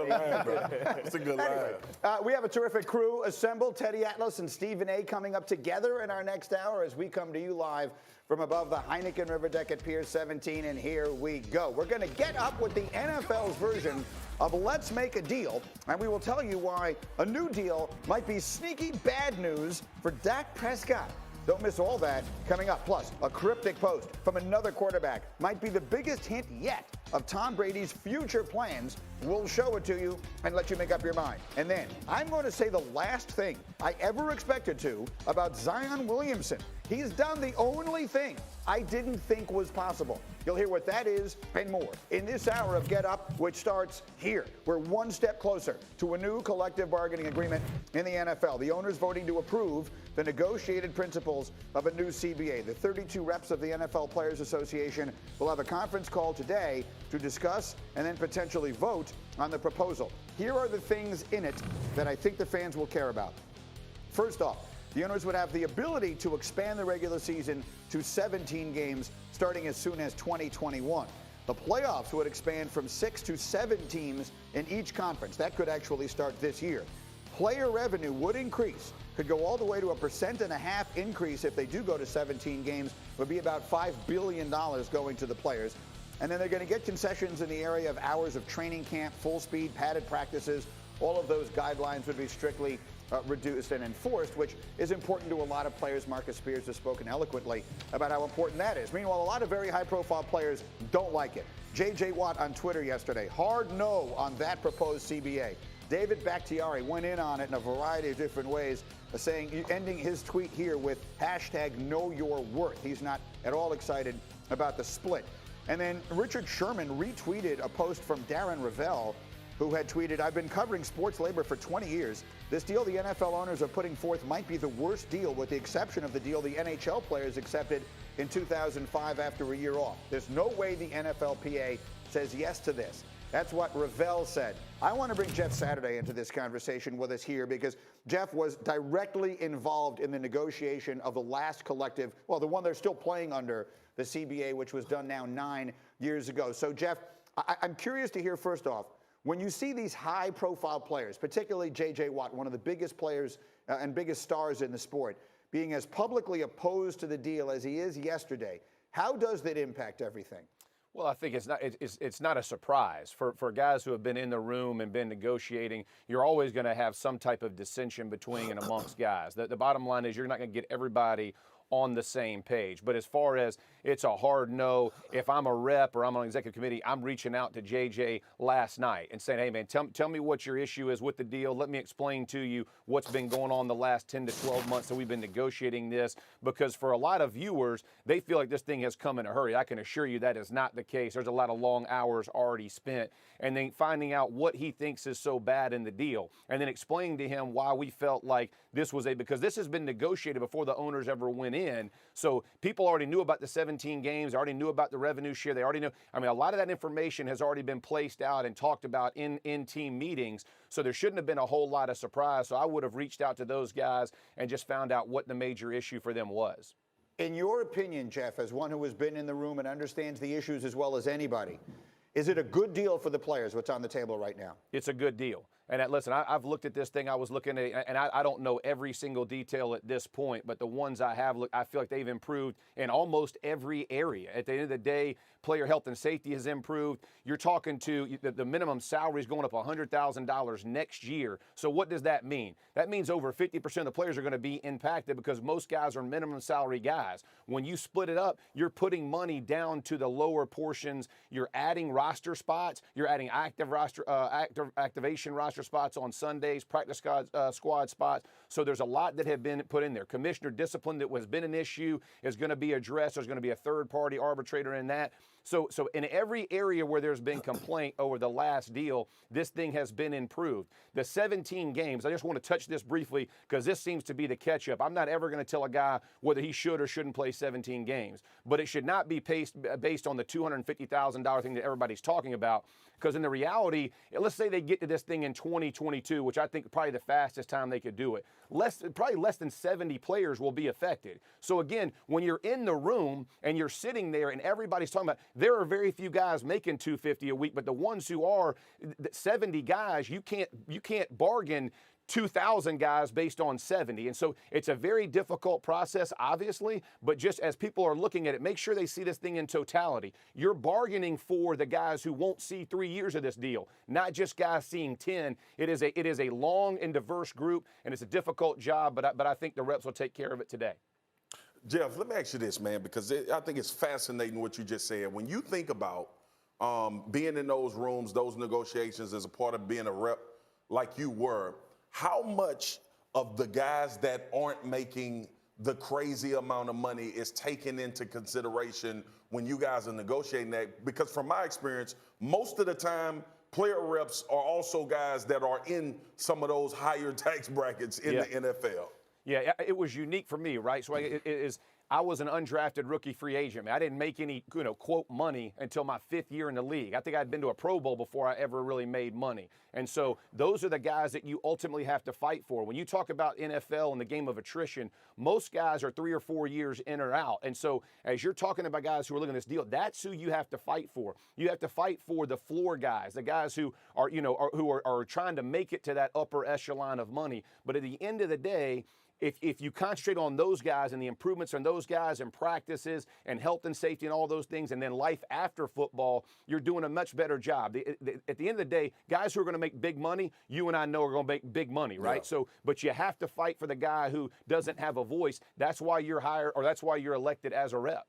line, bro. It's a good line. We have a terrific crew assembled. Teddy Atlas and Stephen A. coming up together in our next hour as we come to you live from above the Heineken River Deck at Pier 17, and here we go. We're going to get up with the NFL's version of Let's Make a Deal, and we will tell you why a new deal might be sneaky bad news for Dak Prescott. Don't miss all that coming up. Plus, a cryptic post from another quarterback might be the biggest hint yet of Tom Brady's future plans. We'll show it to you and let you make up your mind. And then I'm going to say the last thing I ever expected to about Zion Williamson. He's done the only thing I didn't think was possible. You'll hear what that is and more in this hour of Get Up, which starts here. We're one step closer to a new collective bargaining agreement in the NFL. The owners voting to approve the negotiated principles of a new CBA. The 32 reps of the NFL Players Association will have a conference call today to discuss and then potentially vote on the proposal. Here are the things in it that I think the fans will care about. First off, the owners would have the ability to expand the regular season to 17 games starting as soon as 2021. The playoffs would expand from 6 to 7 teams in each conference. That could actually start this year. Player revenue would increase, could go all the way to 1.5% increase if they do go to 17 games. It would be about $5 billion going to the players. And then they're going to get concessions in the area of hours of training camp, full speed, padded practices. All of those guidelines would be strictly reduced and enforced, which is important to a lot of players. Marcus Spears has spoken eloquently about how important that is. Meanwhile, a lot of very high-profile players don't like it. J.J. Watt on Twitter yesterday, hard no on that proposed CBA. David Bakhtiari went in on it in a variety of different ways, ending his tweet here with #KnowYourWorth. He's not at all excited about the split. And then Richard Sherman retweeted a post from Darren Ravel, who had tweeted, "I've been covering sports labor for 20 years. This deal the NFL owners are putting forth might be the worst deal, with the exception of the deal the NHL players accepted in 2005 after a year off. There's no way the NFLPA says yes to this." That's what Ravel said. I want to bring Jeff Saturday into this conversation with us here because Jeff was directly involved in the negotiation of the last collective, well, the one they're still playing under, the CBA, which was done now 9 years ago. So, Jeff, I'm curious to hear, first off, when you see these high-profile players, particularly J.J. Watt, one of the biggest players and biggest stars in the sport, being as publicly opposed to the deal as he is yesterday, how does that impact everything? Well, I think it's not a surprise. For guys who have been in the room and been negotiating, you're always going to have some type of dissension between and amongst guys. The bottom line is you're not going to get everybody on the same page. But as far as it's a hard no, if I'm a rep or I'm on an executive committee, I'm reaching out to JJ last night and saying, hey, man, tell me what your issue is with the deal. Let me explain to you what's been going on the last 10 to 12 months that we've been negotiating this. Because for a lot of viewers, they feel like this thing has come in a hurry. I can assure you that is not the case. There's a lot of long hours already spent. And then finding out what he thinks is so bad in the deal. And then explaining to him why we felt like this was because this has been negotiated before the owners ever went in. So people already knew about the 17 games, already knew about the revenue share. They already knew. I mean, a lot of that information has already been placed out and talked about in team meetings. So there shouldn't have been a whole lot of surprise. So I would have reached out to those guys and just found out what the major issue for them was. In your opinion, Jeff, as one who has been in the room and understands the issues as well as anybody, is it a good deal for the players, what's on the table right now? It's a good deal. And listen, I've looked at this thing. I was looking at, and I don't know every single detail at this point, but the ones I have looked, I feel like they've improved in almost every area. At the end of the day, player health and safety has improved. You're talking to the minimum salary is going up $100,000 next year. So what does that mean? That means over 50% of the players are going to be impacted because most guys are minimum salary guys. When you split it up, you're putting money down to the lower portions. You're adding roster spots. You're adding activation roster spots on Sundays, practice squad spots. So there's a lot that have been put in there. Commissioner discipline that has been an issue is going to be addressed. There's going to be a third-party arbitrator in that. So in every area where there's been complaint over the last deal, this thing has been improved. The 17 games, I just want to touch this briefly because this seems to be the catch-up. I'm not ever going to tell a guy whether he should or shouldn't play 17 games, but it should not be based on the $250,000 thing that everybody's talking about. Because in the reality, let's say they get to this thing in 2022, which I think probably the fastest time they could do it. Probably less than 70 players will be affected. So again, when you're in the room and you're sitting there and everybody's talking about, there are very few guys making $250 a week, but the ones who are 70 guys, you can't bargain 2,000 guys based on 70. And so it's a very difficult process, obviously, but just as people are looking at it, make sure they see this thing in totality. You're bargaining for the guys who won't see 3 years of this deal, not just guys seeing 10. It is a long and diverse group, and it's a difficult job, but I think the reps will take care of it today. Jeff, let me ask you this, man, because I think it's fascinating what you just said. When you think about being in those rooms, those negotiations as a part of being a rep like you were, how much of the guys that aren't making the crazy amount of money is taken into consideration when you guys are negotiating that? Because from my experience, most of the time, player reps are also guys that are in some of those higher tax brackets in the NFL. Yeah, it was unique for me, right? So I was an undrafted rookie free agent, man. I didn't make any, quote, money until my 5th year in the league. I think I'd been to a Pro Bowl before I ever really made money. And so those are the guys that you ultimately have to fight for. When you talk about NFL and the game of attrition, most guys are 3 or 4 years in or out. And so as you're talking about guys who are looking at this deal, that's who you have to fight for. You have to fight for the floor guys, the guys who are, who are trying to make it to that upper echelon of money. But at the end of the day, if you concentrate on those guys and the improvements on those guys and practices and health and safety and all those things, and then life after football, you're doing a much better job. At the end of the day, guys who are going to make big money, you and I know are going to make big money, right? Yeah. So, but you have to fight for the guy who doesn't have a voice. That's why you're hired, or that's why you're elected as a rep.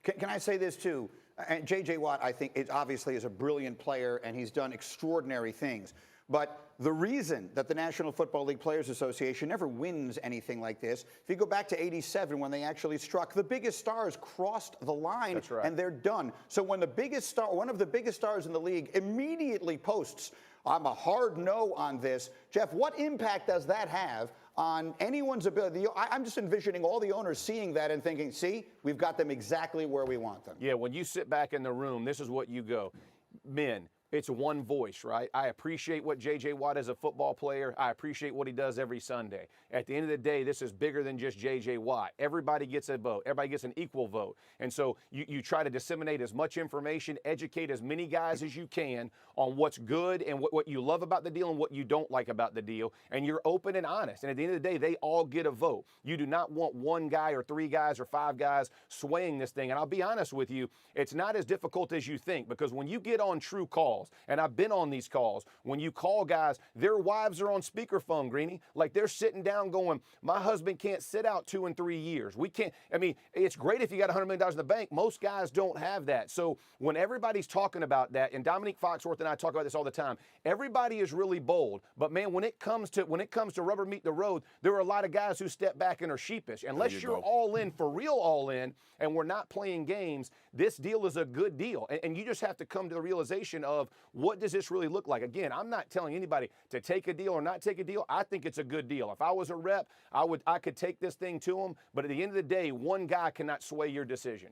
Can I say this too? And J.J. Watt, I think, obviously is a brilliant player, and he's done extraordinary things. But the reason that the National Football League Players Association never wins anything like this, if you go back to '87 when they actually struck, the biggest stars crossed the line. That's right. And they're done. So when the biggest star, one of the biggest stars in the league immediately posts, I'm a hard no on this, Jeff, what impact does that have on anyone's ability? I'm just envisioning all the owners seeing that and thinking, see, we've got them exactly where we want them. Yeah, when you sit back in the room, this is what you go. Men, it's one voice, right? I appreciate what J.J. Watt as a football player. I appreciate what he does every Sunday. At the end of the day, this is bigger than just J.J. Watt. Everybody gets a vote. Everybody gets an equal vote. And so you try to disseminate as much information, educate as many guys as you can on what's good and what you love about the deal and what you don't like about the deal. And you're open and honest. And at the end of the day, they all get a vote. You do not want one guy or 3 guys or 5 guys swaying this thing. And I'll be honest with you, it's not as difficult as you think, because when you get on true calls, and I've been on these calls, when you call guys, their wives are on speakerphone, Greeny, like they're sitting down going, my husband can't sit out 2 and 3 years. We can't, I mean, it's great if you got $100 million in the bank. Most guys don't have that. So when everybody's talking about that, and Dominique Foxworth and I talk about this all the time, everybody is really bold. But man, when it comes to rubber meet the road, there are a lot of guys who step back and are sheepish. Unless you're all in, for real all in, and we're not playing games, this deal is a good deal. And you just have to come to the realization of, what does this really look like? Again, I'm not telling anybody to take a deal or not take a deal. I think it's a good deal. If I was a rep, I could take this thing to them. But at the end of the day, one guy cannot sway your decision.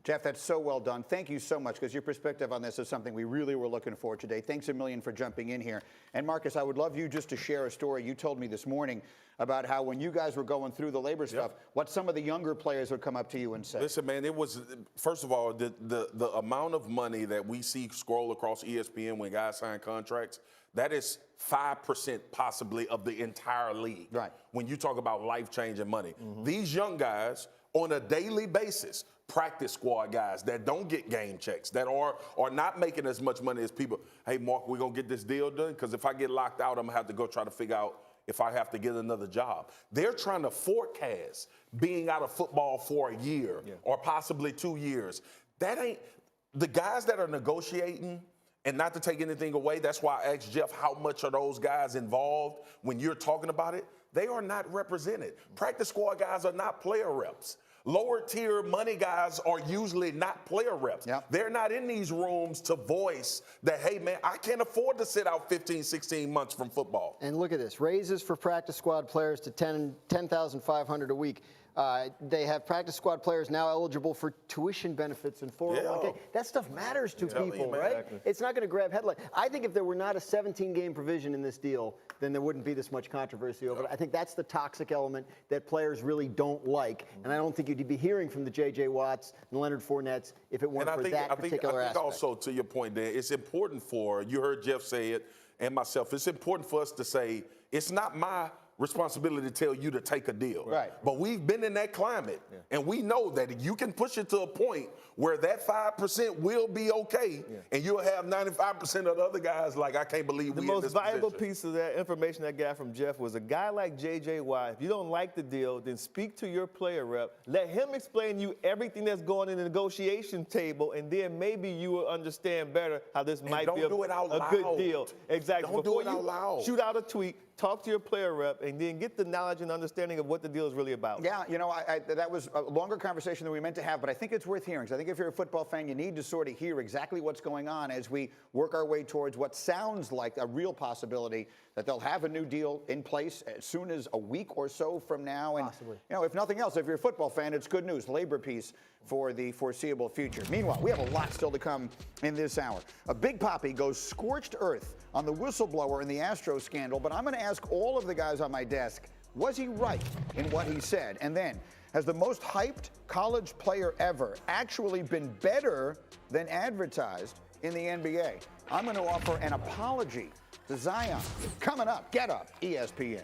Jeff, that's so well done. Thank you so much, because your perspective on this is something we really were looking for today. Thanks a million for jumping in here. And Marcus, I would love you just to share a story you told me this morning about how when you guys were going through the labor stuff, what some of the younger players would come up to you and say. Listen, man, it was, first of all, the amount of money that we see scroll across ESPN when guys sign contracts, that is 5% possibly of the entire league. Right. When you talk about life-changing money. These young guys, on a daily basis, practice squad guys that don't get game checks, that are not making as much money as people. Hey, Mark, we're going to get this deal done, because if I get locked out, I'm going to have to go try to figure out if I have to get another job. They're trying to forecast being out of football for a year or possibly 2 years. That ain't the guys that are negotiating. And not to take anything away, that's why I asked Jeff, how much are those guys involved when you're talking about it? They are not represented. Practice squad guys are not player reps. Lower tier money guys are usually not player reps. They're not in these rooms to voice that, hey, man, I can't afford to sit out 15, 16 months from football. And look at this. Raises for practice squad players to $10,500 a week. They have practice squad players now eligible for tuition benefits and 401k. Yeah. That stuff matters to telling people, you, man. right? Exactly. It's not going to grab headlines. I think if there were not a 17-game provision in this deal, then there wouldn't be this much controversy over it. I think that's the toxic element that players really don't like, and I don't think you'd be hearing from the J.J. Watts and Leonard Fournettes if it weren't for that particular aspect. Also, to your point there, it's important for, you heard Jeff say it, and myself, it's important for us to say, it's not my responsibility to tell you to take a deal. Right. But we've been in that climate, and we know that you can push it to a point where that 5% will be okay, and you'll have 95% of the other guys like, I can't believe The we in most this valuable position. piece of that information I got from Jeff was a guy like J.J. Watt, if you don't like the deal, then speak to your player rep. Let him explain to you everything that's going in the negotiation table, and then maybe you will understand better how this might be don't do it out a good loud. deal. Exactly. Don't do Before it out loud. shoot out a tweet, talk to your player rep, and then get the knowledge and understanding of what the deal is really about. Yeah, you know, that was a longer conversation than we meant to have, but I think it's worth hearing. So I think if you're a football fan, you need to sort of hear exactly what's going on as we work our way towards what sounds like a real possibility that they'll have a new deal in place as soon as a week or so from now. And, Possibly. you know, if nothing else, if you're a football fan, it's good news, labor peace for the foreseeable future. Meanwhile, we have a lot still to come in this hour. A Big Papi goes scorched earth on the whistleblower in the Astros scandal, but I'm going to ask all of the guys on my desk, was he right in what he said? And then, has the most hyped college player ever actually been better than advertised in the NBA? I'm going to offer an apology to Zion. Coming up, Get Up, ESPN.